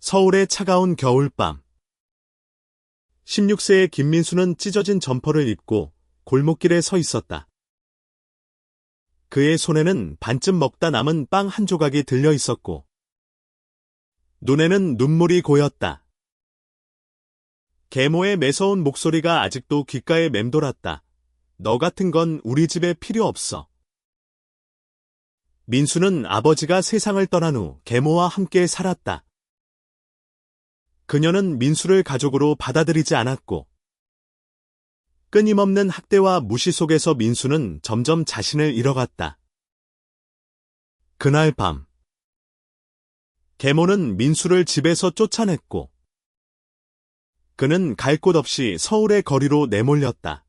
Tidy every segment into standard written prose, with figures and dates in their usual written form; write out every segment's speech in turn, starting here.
서울의 차가운 겨울밤. 16세의 김민수는 찢어진 점퍼를 입고 골목길에 서 있었다. 그의 손에는 반쯤 먹다 남은 빵 한 조각이 들려 있었고, 눈에는 눈물이 고였다. 계모의 매서운 목소리가 아직도 귓가에 맴돌았다. 너 같은 건 우리 집에 필요 없어. 민수는 아버지가 세상을 떠난 후 계모와 함께 살았다. 그녀는 민수를 가족으로 받아들이지 않았고, 끊임없는 학대와 무시 속에서 민수는 점점 자신을 잃어갔다. 그날 밤, 계모는 민수를 집에서 쫓아냈고, 그는 갈 곳 없이 서울의 거리로 내몰렸다.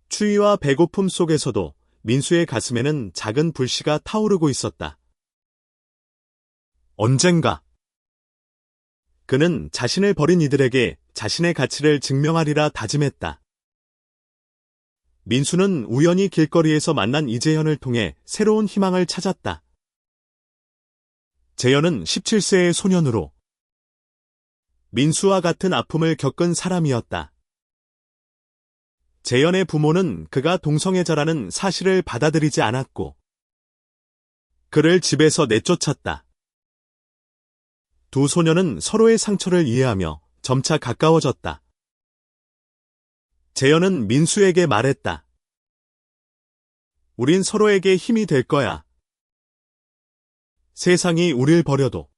추위와 배고픔 속에서도 민수의 가슴에는 작은 불씨가 타오르고 있었다. 언젠가 그는 자신을 버린 이들에게 자신의 가치를 증명하리라 다짐했다. 민수는 우연히 길거리에서 만난 이재현을 통해 새로운 희망을 찾았다. 재현은 17세의 소년으로 민수와 같은 아픔을 겪은 사람이었다. 재현의 부모는 그가 동성애자라는 사실을 받아들이지 않았고, 그를 집에서 내쫓았다. 두 소녀는 서로의 상처를 이해하며 점차 가까워졌다. 재현은 민수에게 말했다. 우린 서로에게 힘이 될 거야. 세상이 우릴 버려도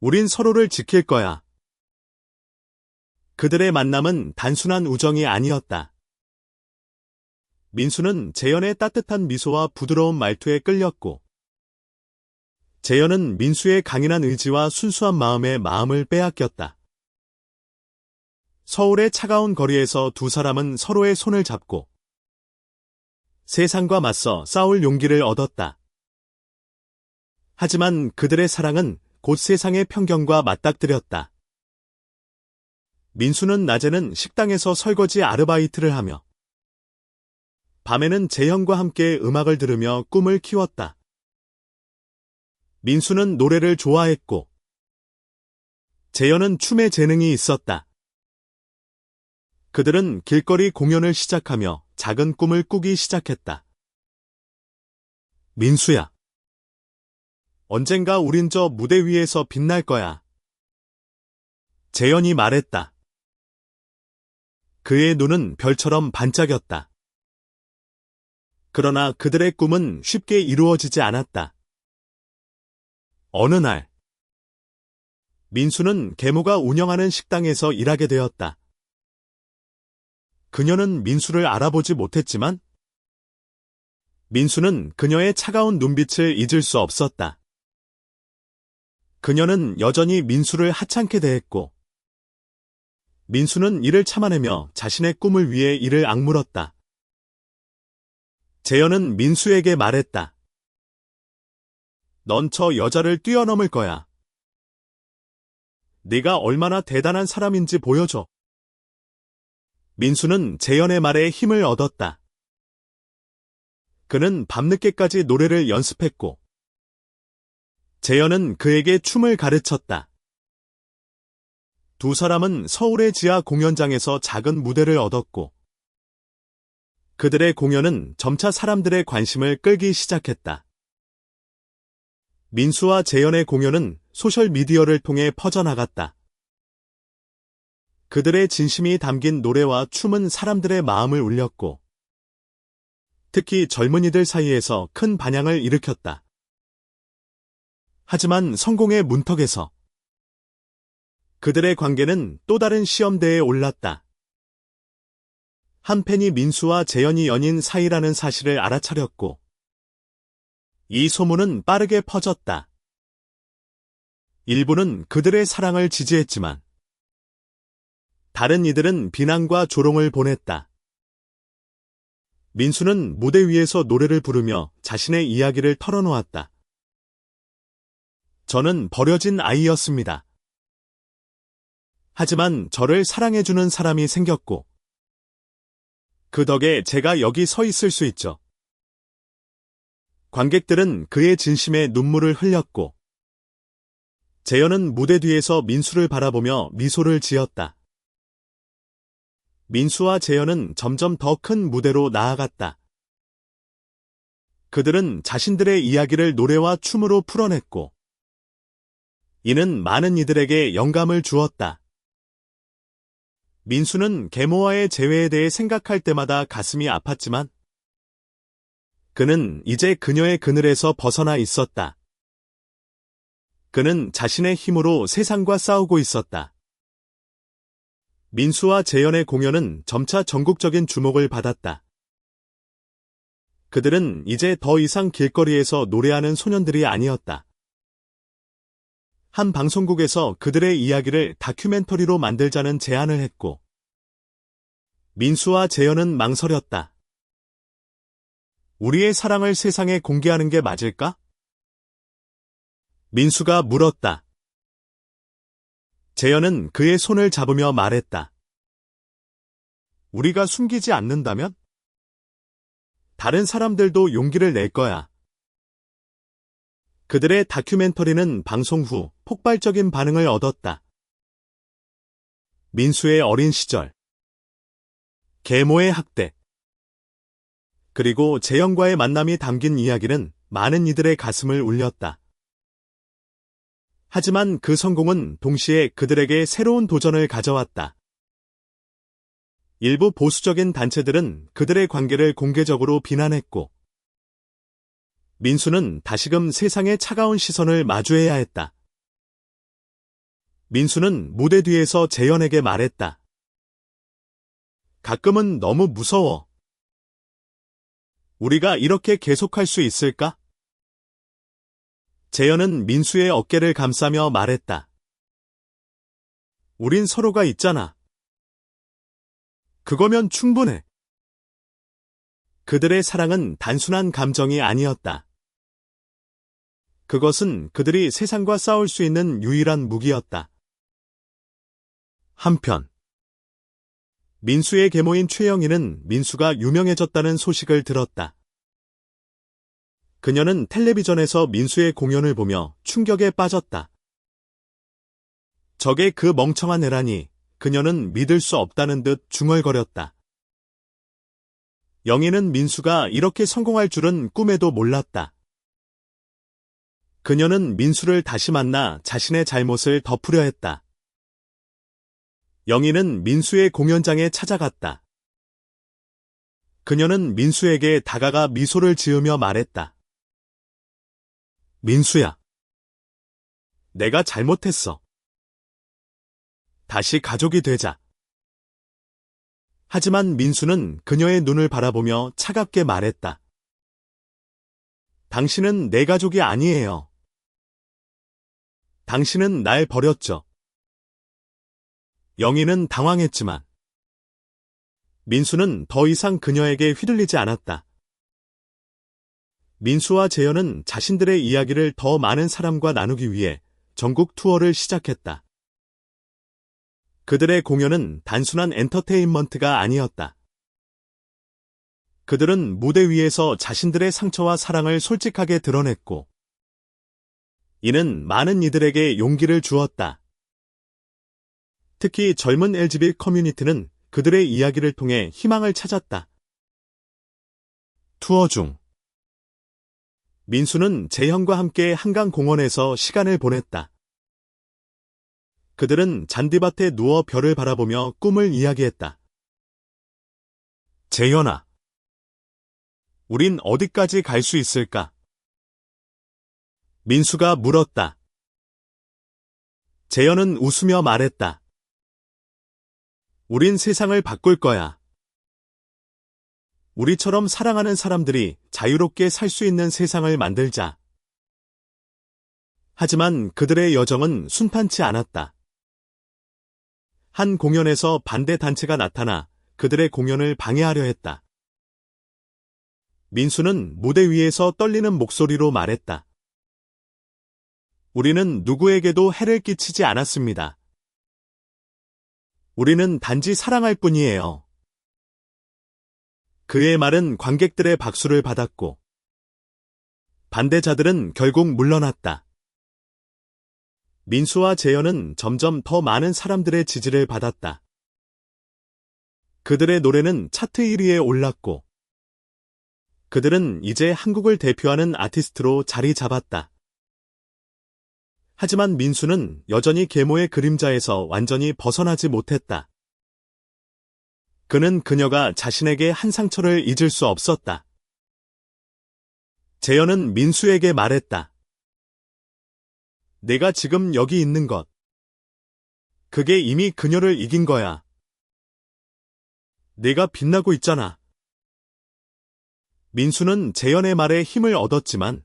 우린 서로를 지킬 거야. 그들의 만남은 단순한 우정이 아니었다. 민수는 재현의 따뜻한 미소와 부드러운 말투에 끌렸고, 재현은 민수의 강인한 의지와 순수한 마음에 마음을 빼앗겼다. 서울의 차가운 거리에서 두 사람은 서로의 손을 잡고 세상과 맞서 싸울 용기를 얻었다. 하지만 그들의 사랑은 곧 세상의 편견과 맞닥뜨렸다. 민수는 낮에는 식당에서 설거지 아르바이트를 하며, 밤에는 재현과 함께 음악을 들으며 꿈을 키웠다. 민수는 노래를 좋아했고, 재현은 춤에 재능이 있었다. 그들은 길거리 공연을 시작하며 작은 꿈을 꾸기 시작했다. 민수야, 언젠가 우린 저 무대 위에서 빛날 거야. 재현이 말했다. 그의 눈은 별처럼 반짝였다. 그러나 그들의 꿈은 쉽게 이루어지지 않았다. 어느 날, 민수는 계모가 운영하는 식당에서 일하게 되었다. 그녀는 민수를 알아보지 못했지만, 민수는 그녀의 차가운 눈빛을 잊을 수 없었다. 그녀는 여전히 민수를 하찮게 대했고, 민수는 이를 참아내며 자신의 꿈을 위해 이를 악물었다. 재현은 민수에게 말했다. 넌 저 여자를 뛰어넘을 거야. 네가 얼마나 대단한 사람인지 보여줘. 민수는 재현의 말에 힘을 얻었다. 그는 밤늦게까지 노래를 연습했고, 재현은 그에게 춤을 가르쳤다. 두 사람은 서울의 지하 공연장에서 작은 무대를 얻었고, 그들의 공연은 점차 사람들의 관심을 끌기 시작했다. 민수와 재현의 공연은 소셜미디어를 통해 퍼져나갔다. 그들의 진심이 담긴 노래와 춤은 사람들의 마음을 울렸고, 특히 젊은이들 사이에서 큰 반향을 일으켰다. 하지만 성공의 문턱에서 그들의 관계는 또 다른 시험대에 올랐다. 한팬이 민수와 재현이 연인 사이라는 사실을 알아차렸고, 이 소문은 빠르게 퍼졌다. 일부는 그들의 사랑을 지지했지만, 다른 이들은 비난과 조롱을 보냈다. 민수는 무대 위에서 노래를 부르며 자신의 이야기를 털어놓았다. 저는 버려진 아이였습니다. 하지만 저를 사랑해주는 사람이 생겼고, 그 덕에 제가 여기 서 있을 수 있죠. 관객들은 그의 진심에 눈물을 흘렸고, 재현은 무대 뒤에서 민수를 바라보며 미소를 지었다. 민수와 재현은 점점 더 큰 무대로 나아갔다. 그들은 자신들의 이야기를 노래와 춤으로 풀어냈고, 이는 많은 이들에게 영감을 주었다. 민수는 계모와의 재회에 대해 생각할 때마다 가슴이 아팠지만, 그는 이제 그녀의 그늘에서 벗어나 있었다. 그는 자신의 힘으로 세상과 싸우고 있었다. 민수와 재현의 공연은 점차 전국적인 주목을 받았다. 그들은 이제 더 이상 길거리에서 노래하는 소년들이 아니었다. 한 방송국에서 그들의 이야기를 다큐멘터리로 만들자는 제안을 했고, 민수와 재현은 망설였다. 우리의 사랑을 세상에 공개하는 게 맞을까? 민수가 물었다. 재현은 그의 손을 잡으며 말했다. 우리가 숨기지 않는다면? 다른 사람들도 용기를 낼 거야. 그들의 다큐멘터리는 방송 후 폭발적인 반응을 얻었다. 민수의 어린 시절, 계모의 학대, 그리고 재현과의 만남이 담긴 이야기는 많은 이들의 가슴을 울렸다. 하지만 그 성공은 동시에 그들에게 새로운 도전을 가져왔다. 일부 보수적인 단체들은 그들의 관계를 공개적으로 비난했고, 민수는 다시금 세상의 차가운 시선을 마주해야 했다. 민수는 무대 뒤에서 재현에게 말했다. 가끔은 너무 무서워. 우리가 이렇게 계속할 수 있을까? 재현은 민수의 어깨를 감싸며 말했다. 우린 서로가 있잖아. 그거면 충분해. 그들의 사랑은 단순한 감정이 아니었다. 그것은 그들이 세상과 싸울 수 있는 유일한 무기였다. 한편, 민수의 계모인 최영희는 민수가 유명해졌다는 소식을 들었다. 그녀는 텔레비전에서 민수의 공연을 보며 충격에 빠졌다. 저게 그 멍청한 애라니, 그녀는 믿을 수 없다는 듯 중얼거렸다. 영희는 민수가 이렇게 성공할 줄은 꿈에도 몰랐다. 그녀는 민수를 다시 만나 자신의 잘못을 덮으려 했다. 영희는 민수의 공연장에 찾아갔다. 그녀는 민수에게 다가가 미소를 지으며 말했다. 민수야, 내가 잘못했어. 다시 가족이 되자. 하지만 민수는 그녀의 눈을 바라보며 차갑게 말했다. 당신은 내 가족이 아니에요. 당신은 날 버렸죠. 영희는 당황했지만 민수는 더 이상 그녀에게 휘둘리지 않았다. 민수와 재현은 자신들의 이야기를 더 많은 사람과 나누기 위해 전국 투어를 시작했다. 그들의 공연은 단순한 엔터테인먼트가 아니었다. 그들은 무대 위에서 자신들의 상처와 사랑을 솔직하게 드러냈고, 이는 많은 이들에게 용기를 주었다. 특히 젊은 LGBT 커뮤니티는 그들의 이야기를 통해 희망을 찾았다. 투어 중 민수는 재현과 함께 한강공원에서 시간을 보냈다. 그들은 잔디밭에 누워 별을 바라보며 꿈을 이야기했다. 재현아, 우린 어디까지 갈 수 있을까? 민수가 물었다. 재현은 웃으며 말했다. 우린 세상을 바꿀 거야. 우리처럼 사랑하는 사람들이 자유롭게 살 수 있는 세상을 만들자. 하지만 그들의 여정은 순탄치 않았다. 한 공연에서 반대 단체가 나타나 그들의 공연을 방해하려 했다. 민수는 무대 위에서 떨리는 목소리로 말했다. 우리는 누구에게도 해를 끼치지 않았습니다. 우리는 단지 사랑할 뿐이에요. 그의 말은 관객들의 박수를 받았고, 반대자들은 결국 물러났다. 민수와 재현은 점점 더 많은 사람들의 지지를 받았다. 그들의 노래는 차트 1위에 올랐고, 그들은 이제 한국을 대표하는 아티스트로 자리 잡았다. 하지만 민수는 여전히 계모의 그림자에서 완전히 벗어나지 못했다. 그는 그녀가 자신에게 한 상처를 잊을 수 없었다. 재현은 민수에게 말했다. 내가 지금 여기 있는 것. 그게 이미 그녀를 이긴 거야. 내가 빛나고 있잖아. 민수는 재현의 말에 힘을 얻었지만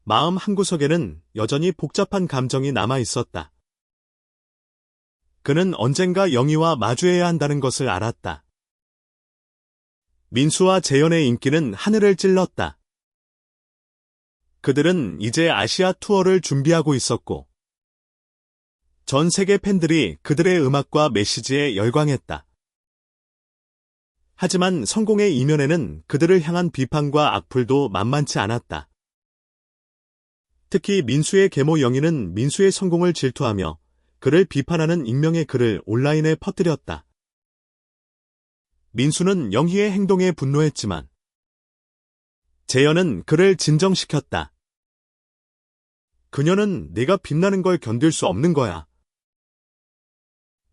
마음 한구석에는 여전히 복잡한 감정이 남아 있었다. 그는 언젠가 영희와 마주해야 한다는 것을 알았다. 민수와 재현의 인기는 하늘을 찔렀다. 그들은 이제 아시아 투어를 준비하고 있었고, 전 세계 팬들이 그들의 음악과 메시지에 열광했다. 하지만 성공의 이면에는 그들을 향한 비판과 악플도 만만치 않았다. 특히 민수의 계모 영희는 민수의 성공을 질투하며 그를 비판하는 익명의 글을 온라인에 퍼뜨렸다. 민수는 영희의 행동에 분노했지만 재현은 그를 진정시켰다. 그녀는 내가 빛나는 걸 견딜 수 없는 거야.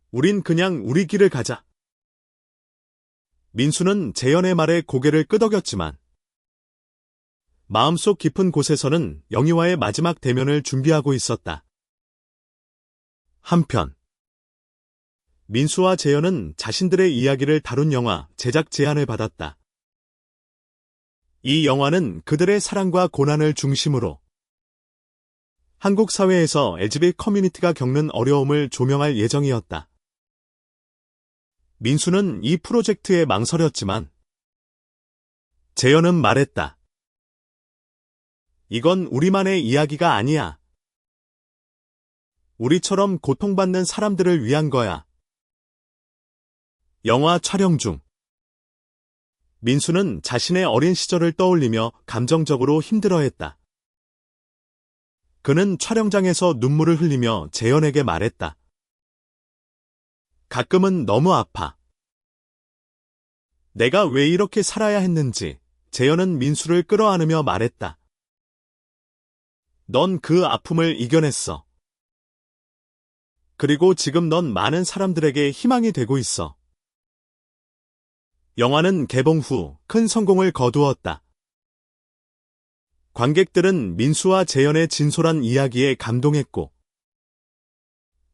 우린 그냥 우리 길을 가자. 민수는 재현의 말에 고개를 끄덕였지만 마음속 깊은 곳에서는 영희와의 마지막 대면을 준비하고 있었다. 한편 민수와 재현은 자신들의 이야기를 다룬 영화 제작 제안을 받았다. 이 영화는 그들의 사랑과 고난을 중심으로 한국 사회에서 LGBT 커뮤니티가 겪는 어려움을 조명할 예정이었다. 민수는 이 프로젝트에 망설였지만 재현은 말했다. 이건 우리만의 이야기가 아니야. 우리처럼 고통받는 사람들을 위한 거야. 영화 촬영 중 민수는 자신의 어린 시절을 떠올리며 감정적으로 힘들어했다. 그는 촬영장에서 눈물을 흘리며 재현에게 말했다. 가끔은 너무 아파. 내가 왜 이렇게 살아야 했는지 재현은 민수를 끌어안으며 말했다. 넌 그 아픔을 이겨냈어. 그리고 지금 넌 많은 사람들에게 희망이 되고 있어. 영화는 개봉 후 큰 성공을 거두었다. 관객들은 민수와 재현의 진솔한 이야기에 감동했고,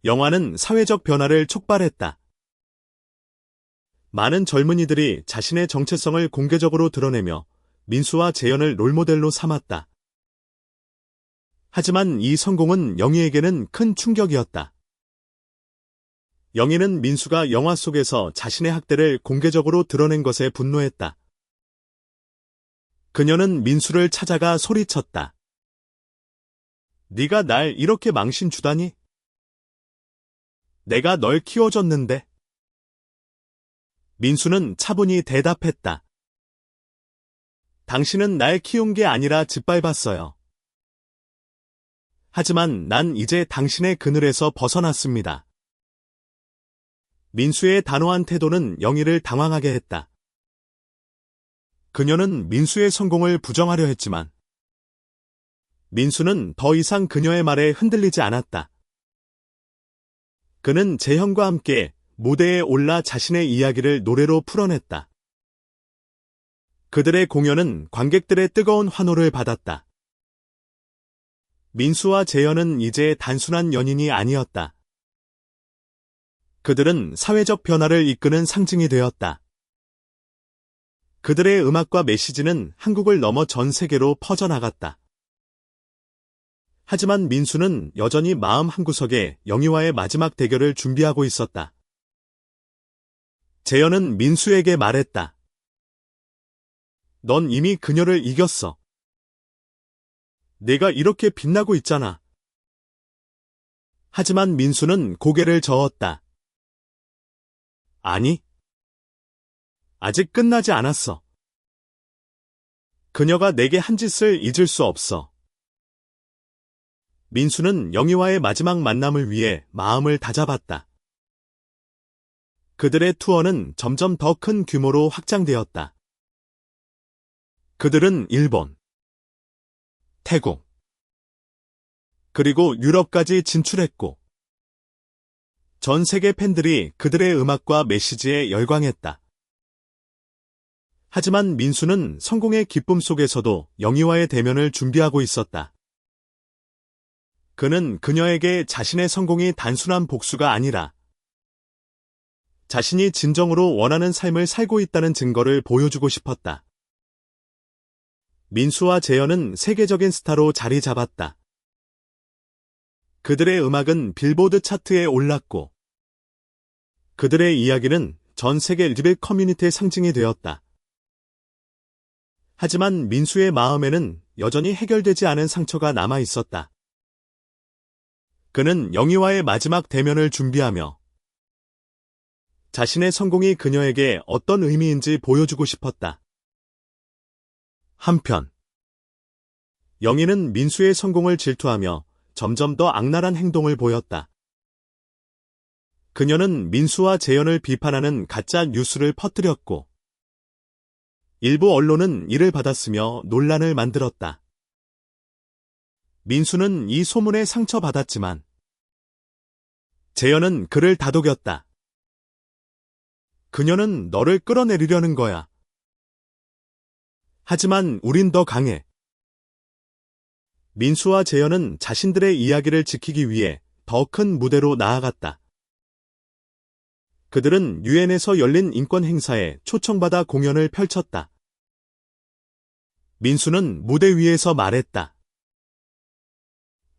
영화는 사회적 변화를 촉발했다. 많은 젊은이들이 자신의 정체성을 공개적으로 드러내며 민수와 재현을 롤모델로 삼았다. 하지만 이 성공은 영희에게는 큰 충격이었다. 영희는 민수가 영화 속에서 자신의 학대를 공개적으로 드러낸 것에 분노했다. 그녀는 민수를 찾아가 소리쳤다. 네가 날 이렇게 망신 주다니? 내가 널 키워줬는데. 민수는 차분히 대답했다. 당신은 날 키운 게 아니라 짓밟았어요. 하지만 난 이제 당신의 그늘에서 벗어났습니다. 민수의 단호한 태도는 영희를 당황하게 했다. 그녀는 민수의 성공을 부정하려 했지만 민수는 더 이상 그녀의 말에 흔들리지 않았다. 그는 재현과 함께 무대에 올라 자신의 이야기를 노래로 풀어냈다. 그들의 공연은 관객들의 뜨거운 환호를 받았다. 민수와 재현은 이제 단순한 연인이 아니었다. 그들은 사회적 변화를 이끄는 상징이 되었다. 그들의 음악과 메시지는 한국을 넘어 전 세계로 퍼져나갔다. 하지만 민수는 여전히 마음 한구석에 영희와의 마지막 대결을 준비하고 있었다. 재현은 민수에게 말했다. 넌 이미 그녀를 이겼어. 내가 이렇게 빛나고 있잖아. 하지만 민수는 고개를 저었다. 아니, 아직 끝나지 않았어. 그녀가 내게 한 짓을 잊을 수 없어. 민수는 영희와의 마지막 만남을 위해 마음을 다잡았다. 그들의 투어는 점점 더 큰 규모로 확장되었다. 그들은 일본, 태국, 그리고 유럽까지 진출했고, 전 세계 팬들이 그들의 음악과 메시지에 열광했다. 하지만 민수는 성공의 기쁨 속에서도 영희와의 대면을 준비하고 있었다. 그는 그녀에게 자신의 성공이 단순한 복수가 아니라 자신이 진정으로 원하는 삶을 살고 있다는 증거를 보여주고 싶었다. 민수와 재현은 세계적인 스타로 자리 잡았다. 그들의 음악은 빌보드 차트에 올랐고, 그들의 이야기는 전 세계 LGBT 커뮤니티의 상징이 되었다. 하지만 민수의 마음에는 여전히 해결되지 않은 상처가 남아 있었다. 그는 영희와의 마지막 대면을 준비하며 자신의 성공이 그녀에게 어떤 의미인지 보여주고 싶었다. 한편, 영희는 민수의 성공을 질투하며 점점 더 악랄한 행동을 보였다. 그녀는 민수와 재현을 비판하는 가짜 뉴스를 퍼뜨렸고, 일부 언론은 이를 받았으며 논란을 만들었다. 민수는 이 소문에 상처받았지만, 재현은 그를 다독였다. 그녀는 너를 끌어내리려는 거야. 하지만 우린 더 강해. 민수와 재현은 자신들의 이야기를 지키기 위해 더 큰 무대로 나아갔다. 그들은 유엔에서 열린 인권 행사에 초청받아 공연을 펼쳤다. 민수는 무대 위에서 말했다.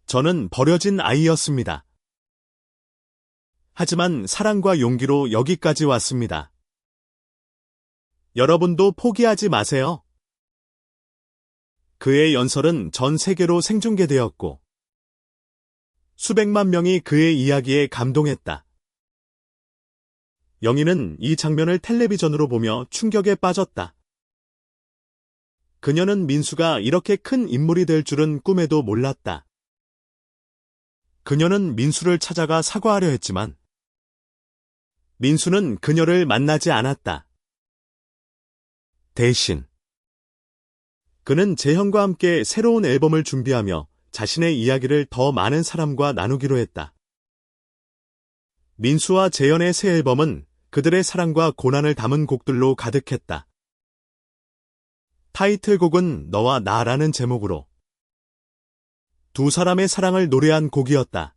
저는 버려진 아이였습니다. 하지만 사랑과 용기로 여기까지 왔습니다. 여러분도 포기하지 마세요. 그의 연설은 전 세계로 생중계되었고, 수백만 명이 그의 이야기에 감동했다. 영희는 이 장면을 텔레비전으로 보며 충격에 빠졌다. 그녀는 민수가 이렇게 큰 인물이 될 줄은 꿈에도 몰랐다. 그녀는 민수를 찾아가 사과하려 했지만, 민수는 그녀를 만나지 않았다. 대신 그는 재현과 함께 새로운 앨범을 준비하며 자신의 이야기를 더 많은 사람과 나누기로 했다. 민수와 재현의 새 앨범은 그들의 사랑과 고난을 담은 곡들로 가득했다. 타이틀곡은 너와 나라는 제목으로 두 사람의 사랑을 노래한 곡이었다.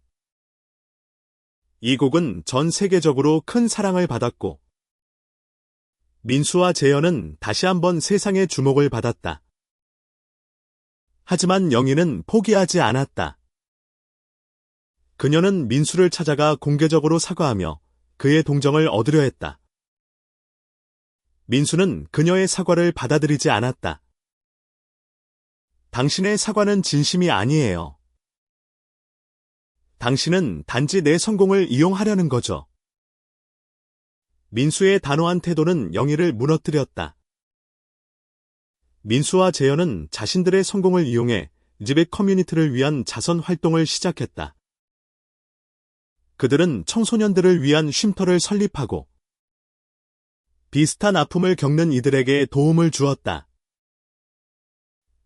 이 곡은 전 세계적으로 큰 사랑을 받았고, 민수와 재현은 다시 한번 세상의 주목을 받았다. 하지만 영희는 포기하지 않았다. 그녀는 민수를 찾아가 공개적으로 사과하며 그의 동정을 얻으려 했다. 민수는 그녀의 사과를 받아들이지 않았다. 당신의 사과는 진심이 아니에요. 당신은 단지 내 성공을 이용하려는 거죠. 민수의 단호한 태도는 영희를 무너뜨렸다. 민수와 재현은 자신들의 성공을 이용해 LGBT 커뮤니티를 위한 자선 활동을 시작했다. 그들은 청소년들을 위한 쉼터를 설립하고 비슷한 아픔을 겪는 이들에게 도움을 주었다.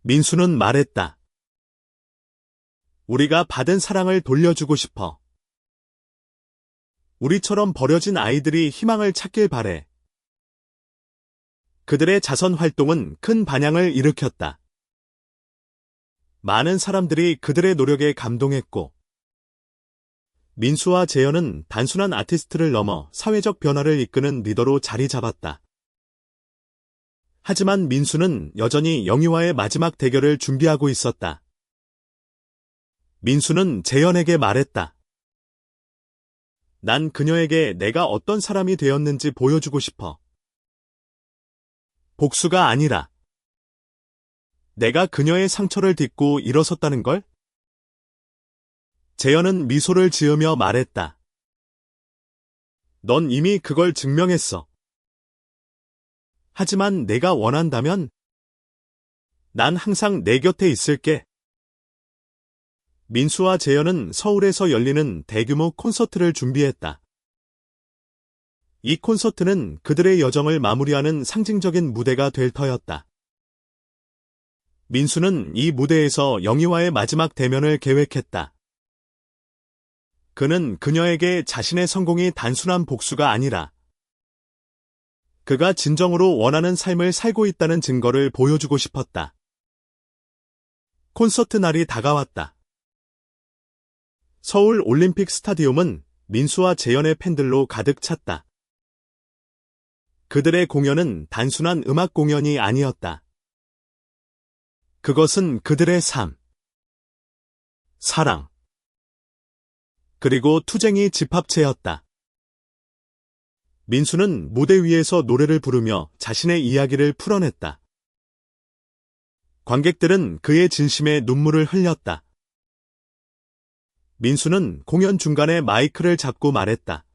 민수는 말했다. 우리가 받은 사랑을 돌려주고 싶어. 우리처럼 버려진 아이들이 희망을 찾길 바래. 그들의 자선 활동은 큰 반향을 일으켰다. 많은 사람들이 그들의 노력에 감동했고, 민수와 재현은 단순한 아티스트를 넘어 사회적 변화를 이끄는 리더로 자리 잡았다. 하지만 민수는 여전히 영희와의 마지막 대결을 준비하고 있었다. 민수는 재현에게 말했다. 난 그녀에게 내가 어떤 사람이 되었는지 보여주고 싶어. 복수가 아니라 내가 그녀의 상처를 딛고 일어섰다는 걸? 재현은 미소를 지으며 말했다. 넌 이미 그걸 증명했어. 하지만 내가 원한다면 난 항상 내 곁에 있을게. 민수와 재현은 서울에서 열리는 대규모 콘서트를 준비했다. 이 콘서트는 그들의 여정을 마무리하는 상징적인 무대가 될 터였다. 민수는 이 무대에서 영희와의 마지막 대면을 계획했다. 그는 그녀에게 자신의 성공이 단순한 복수가 아니라 그가 진정으로 원하는 삶을 살고 있다는 증거를 보여주고 싶었다. 콘서트 날이 다가왔다. 서울 올림픽 스타디움은 민수와 재현의 팬들로 가득 찼다. 그들의 공연은 단순한 음악 공연이 아니었다. 그것은 그들의 삶, 사랑, 그리고 투쟁이 집합체였다. 민수는 무대 위에서 노래를 부르며 자신의 이야기를 풀어냈다. 관객들은 그의 진심에 눈물을 흘렸다. 민수는 공연 중간에 마이크를 잡고 말했다.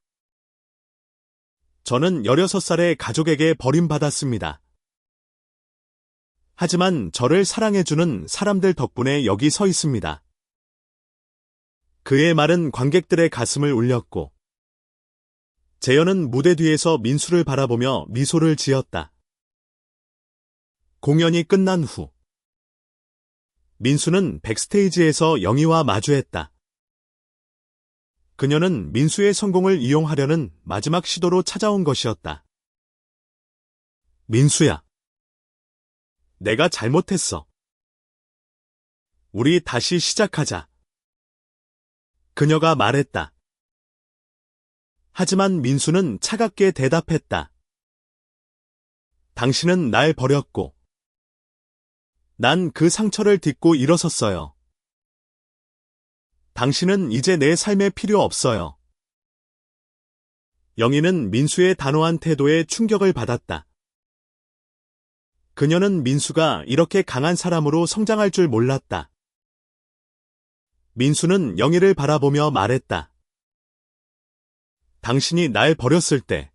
저는 16살의 가족에게 버림받았습니다. 하지만 저를 사랑해주는 사람들 덕분에 여기 서 있습니다. 그의 말은 관객들의 가슴을 울렸고, 재현은 무대 뒤에서 민수를 바라보며 미소를 지었다. 공연이 끝난 후, 민수는 백스테이지에서 영희와 마주했다. 그녀는 민수의 성공을 이용하려는 마지막 시도로 찾아온 것이었다. 민수야. 내가 잘못했어. 우리 다시 시작하자. 그녀가 말했다. 하지만 민수는 차갑게 대답했다. 당신은 날 버렸고, 난 그 상처를 딛고 일어섰어요. 당신은 이제 내 삶에 필요 없어요. 영희는 민수의 단호한 태도에 충격을 받았다. 그녀는 민수가 이렇게 강한 사람으로 성장할 줄 몰랐다. 민수는 영희를 바라보며 말했다. 당신이 날 버렸을 때,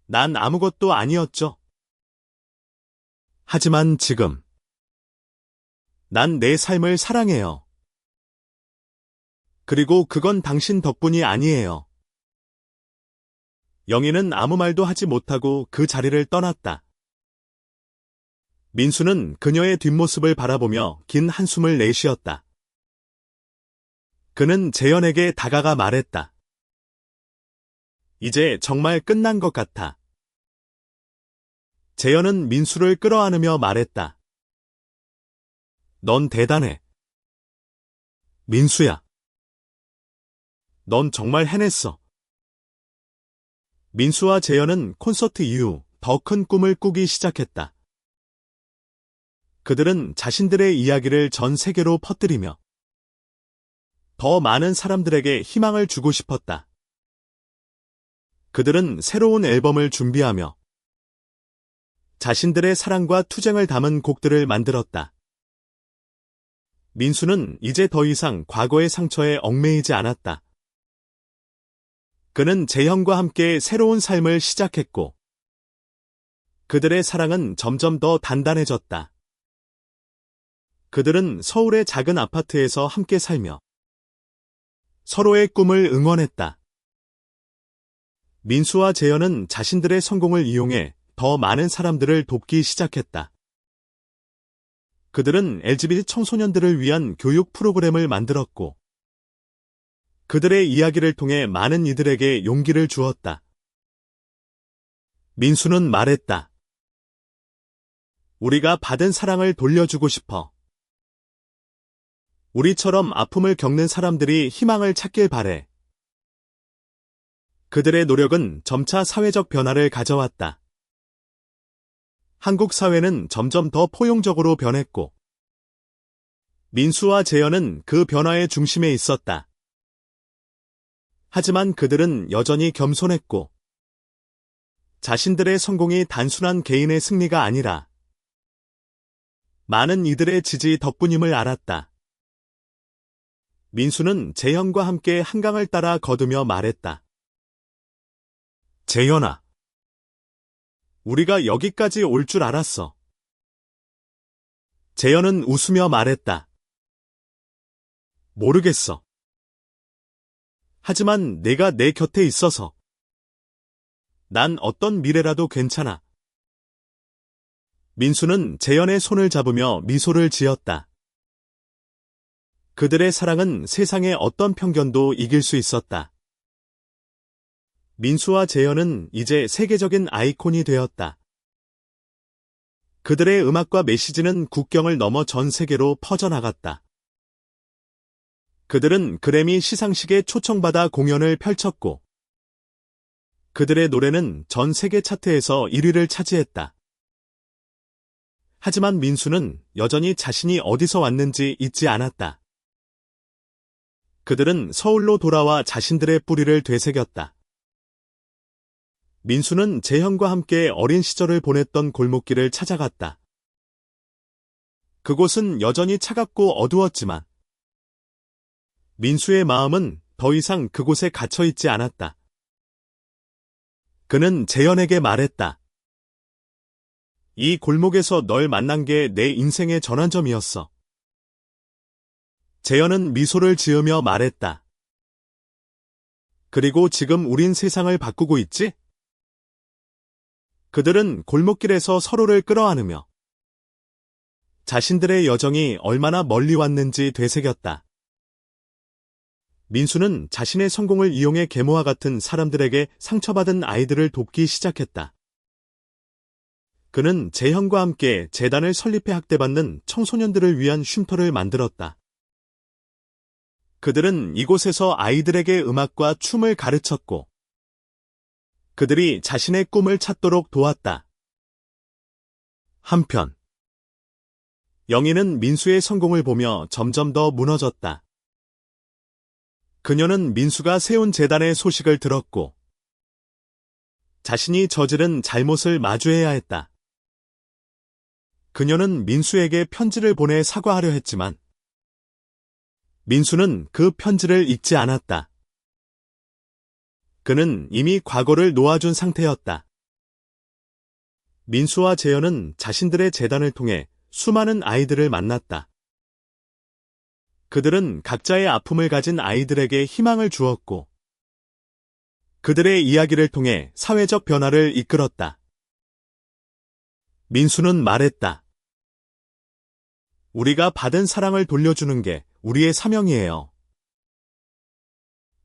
난 아무것도 아니었죠. 하지만 지금, 난 내 삶을 사랑해요. 그리고 그건 당신 덕분이 아니에요. 영희는 아무 말도 하지 못하고 그 자리를 떠났다. 민수는 그녀의 뒷모습을 바라보며 긴 한숨을 내쉬었다. 그는 재현에게 다가가 말했다. 이제 정말 끝난 것 같아. 재현은 민수를 끌어안으며 말했다. 넌 대단해. 민수야. 넌 정말 해냈어. 민수와 재현은 콘서트 이후 더 큰 꿈을 꾸기 시작했다. 그들은 자신들의 이야기를 전 세계로 퍼뜨리며 더 많은 사람들에게 희망을 주고 싶었다. 그들은 새로운 앨범을 준비하며 자신들의 사랑과 투쟁을 담은 곡들을 만들었다. 민수는 이제 더 이상 과거의 상처에 얽매이지 않았다. 그는 재현과 함께 새로운 삶을 시작했고, 그들의 사랑은 점점 더 단단해졌다. 그들은 서울의 작은 아파트에서 함께 살며 서로의 꿈을 응원했다. 민수와 재현은 자신들의 성공을 이용해 더 많은 사람들을 돕기 시작했다. 그들은 LGBT 청소년들을 위한 교육 프로그램을 만들었고, 그들의 이야기를 통해 많은 이들에게 용기를 주었다. 민수는 말했다. 우리가 받은 사랑을 돌려주고 싶어. 우리처럼 아픔을 겪는 사람들이 희망을 찾길 바래. 그들의 노력은 점차 사회적 변화를 가져왔다. 한국 사회는 점점 더 포용적으로 변했고, 민수와 재현은 그 변화의 중심에 있었다. 하지만 그들은 여전히 겸손했고, 자신들의 성공이 단순한 개인의 승리가 아니라 많은 이들의 지지 덕분임을 알았다. 민수는 재현과 함께 한강을 따라 걸으며 말했다. 재현아, 우리가 여기까지 올 줄 알았어. 재현은 웃으며 말했다. 모르겠어. 하지만 내가 내 곁에 있어서. 난 어떤 미래라도 괜찮아. 민수는 재현의 손을 잡으며 미소를 지었다. 그들의 사랑은 세상의 어떤 편견도 이길 수 있었다. 민수와 재현은 이제 세계적인 아이콘이 되었다. 그들의 음악과 메시지는 국경을 넘어 전 세계로 퍼져나갔다. 그들은 그래미 시상식에 초청받아 공연을 펼쳤고, 그들의 노래는 전 세계 차트에서 1위를 차지했다. 하지만 민수는 여전히 자신이 어디서 왔는지 잊지 않았다. 그들은 서울로 돌아와 자신들의 뿌리를 되새겼다. 민수는 재현과 함께 어린 시절을 보냈던 골목길을 찾아갔다. 그곳은 여전히 차갑고 어두웠지만 민수의 마음은 더 이상 그곳에 갇혀 있지 않았다. 그는 재현에게 말했다. 이 골목에서 널 만난 게 내 인생의 전환점이었어. 재현은 미소를 지으며 말했다. 그리고 지금 우린 세상을 바꾸고 있지? 그들은 골목길에서 서로를 끌어안으며 자신들의 여정이 얼마나 멀리 왔는지 되새겼다. 민수는 자신의 성공을 이용해 계모와 같은 사람들에게 상처받은 아이들을 돕기 시작했다. 그는 재현과 함께 재단을 설립해 학대받는 청소년들을 위한 쉼터를 만들었다. 그들은 이곳에서 아이들에게 음악과 춤을 가르쳤고, 그들이 자신의 꿈을 찾도록 도왔다. 한편, 영희는 민수의 성공을 보며 점점 더 무너졌다. 그녀는 민수가 세운 재단의 소식을 들었고, 자신이 저지른 잘못을 마주해야 했다. 그녀는 민수에게 편지를 보내 사과하려 했지만, 민수는 그 편지를 읽지 않았다. 그는 이미 과거를 놓아준 상태였다. 민수와 재현은 자신들의 재단을 통해 수많은 아이들을 만났다. 그들은 각자의 아픔을 가진 아이들에게 희망을 주었고, 그들의 이야기를 통해 사회적 변화를 이끌었다. 민수는 말했다. 우리가 받은 사랑을 돌려주는 게 우리의 사명이에요.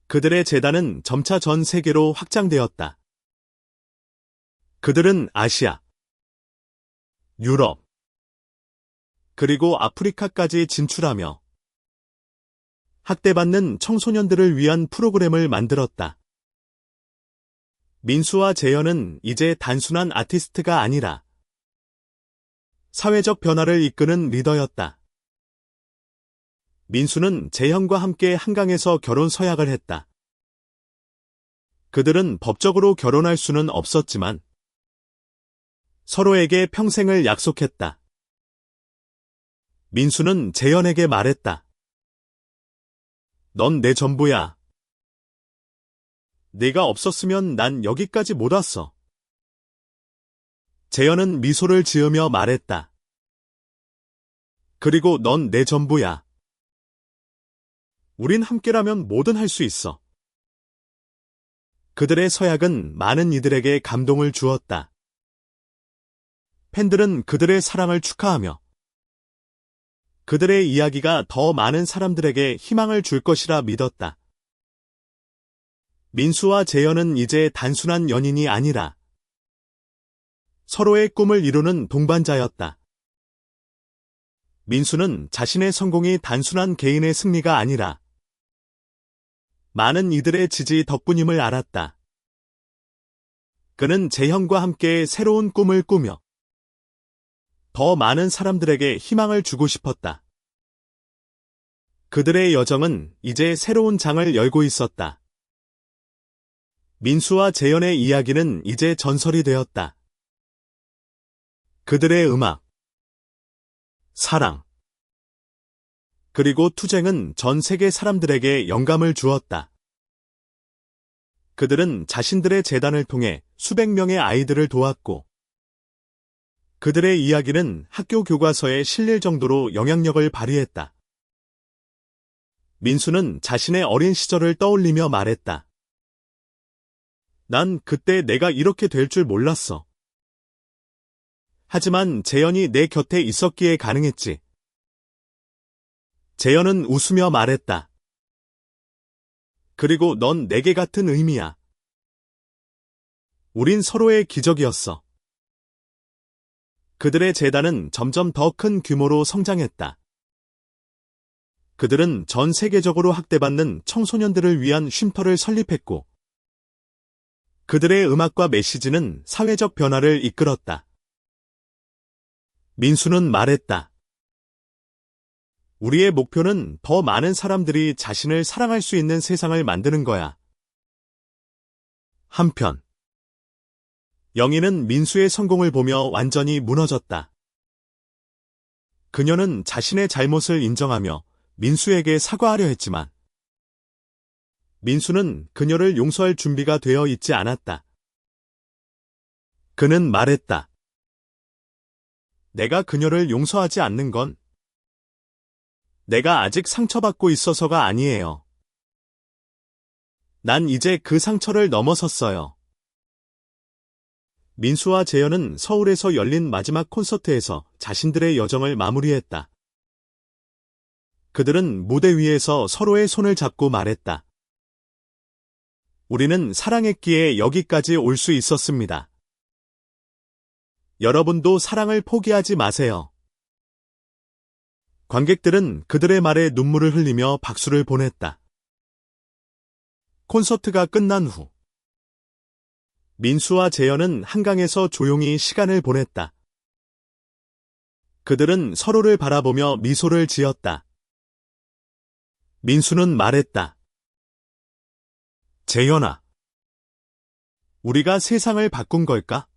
그들의 재단은 점차 전 세계로 확장되었다. 그들은 아시아, 유럽, 그리고 아프리카까지 진출하며 학대받는 청소년들을 위한 프로그램을 만들었다. 민수와 재현은 이제 단순한 아티스트가 아니라 사회적 변화를 이끄는 리더였다. 민수는 재현과 함께 한강에서 결혼 서약을 했다. 그들은 법적으로 결혼할 수는 없었지만 서로에게 평생을 약속했다. 민수는 재현에게 말했다. 넌 내 전부야. 네가 없었으면 난 여기까지 못 왔어. 재현은 미소를 지으며 말했다. 그리고 넌 내 전부야. 우린 함께라면 뭐든 할 수 있어. 그들의 서약은 많은 이들에게 감동을 주었다. 팬들은 그들의 사랑을 축하하며 그들의 이야기가 더 많은 사람들에게 희망을 줄 것이라 믿었다. 민수와 재현은 이제 단순한 연인이 아니라 서로의 꿈을 이루는 동반자였다. 민수는 자신의 성공이 단순한 개인의 승리가 아니라 많은 이들의 지지 덕분임을 알았다. 그는 재현과 함께 새로운 꿈을 꾸며 더 많은 사람들에게 희망을 주고 싶었다. 그들의 여정은 이제 새로운 장을 열고 있었다. 민수와 재현의 이야기는 이제 전설이 되었다. 그들의 음악, 사랑, 그리고 투쟁은 전 세계 사람들에게 영감을 주었다. 그들은 자신들의 재단을 통해 수백 명의 아이들을 도왔고, 그들의 이야기는 학교 교과서에 실릴 정도로 영향력을 발휘했다. 민수는 자신의 어린 시절을 떠올리며 말했다. 난 그때 내가 이렇게 될 줄 몰랐어. 하지만 재현이 내 곁에 있었기에 가능했지. 재현은 웃으며 말했다. 그리고 넌 내게 같은 의미야. 우린 서로의 기적이었어. 그들의 재단은 점점 더 큰 규모로 성장했다. 그들은 전 세계적으로 학대받는 청소년들을 위한 쉼터를 설립했고, 그들의 음악과 메시지는 사회적 변화를 이끌었다. 민수는 말했다. 우리의 목표는 더 많은 사람들이 자신을 사랑할 수 있는 세상을 만드는 거야. 한편, 영희는 민수의 성공을 보며 완전히 무너졌다. 그녀는 자신의 잘못을 인정하며 민수에게 사과하려 했지만, 민수는 그녀를 용서할 준비가 되어 있지 않았다. 그는 말했다. 내가 그녀를 용서하지 않는 건 내가 아직 상처받고 있어서가 아니에요. 난 이제 그 상처를 넘어섰어요. 민수와 재현은 서울에서 열린 마지막 콘서트에서 자신들의 여정을 마무리했다. 그들은 무대 위에서 서로의 손을 잡고 말했다. 우리는 사랑했기에 여기까지 올 수 있었습니다. 여러분도 사랑을 포기하지 마세요. 관객들은 그들의 말에 눈물을 흘리며 박수를 보냈다. 콘서트가 끝난 후, 민수와 재현은 한강에서 조용히 시간을 보냈다. 그들은 서로를 바라보며 미소를 지었다. 민수는 말했다. 재현아, 우리가 세상을 바꾼 걸까?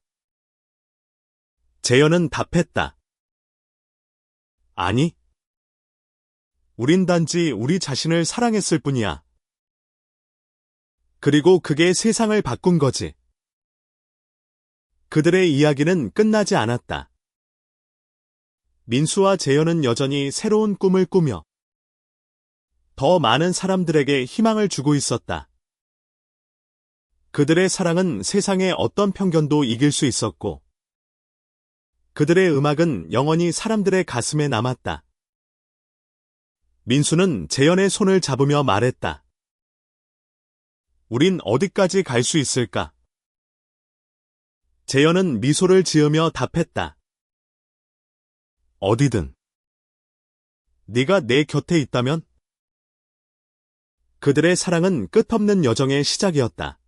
재현은 답했다. 아니, 우린 단지 우리 자신을 사랑했을 뿐이야. 그리고 그게 세상을 바꾼 거지. 그들의 이야기는 끝나지 않았다. 민수와 재현은 여전히 새로운 꿈을 꾸며 더 많은 사람들에게 희망을 주고 있었다. 그들의 사랑은 세상의 어떤 편견도 이길 수 있었고, 그들의 음악은 영원히 사람들의 가슴에 남았다. 민수는 재현의 손을 잡으며 말했다. 우린 어디까지 갈 수 있을까? 재현은 미소를 지으며 답했다. 어디든. 네가 내 곁에 있다면? 그들의 사랑은 끝없는 여정의 시작이었다.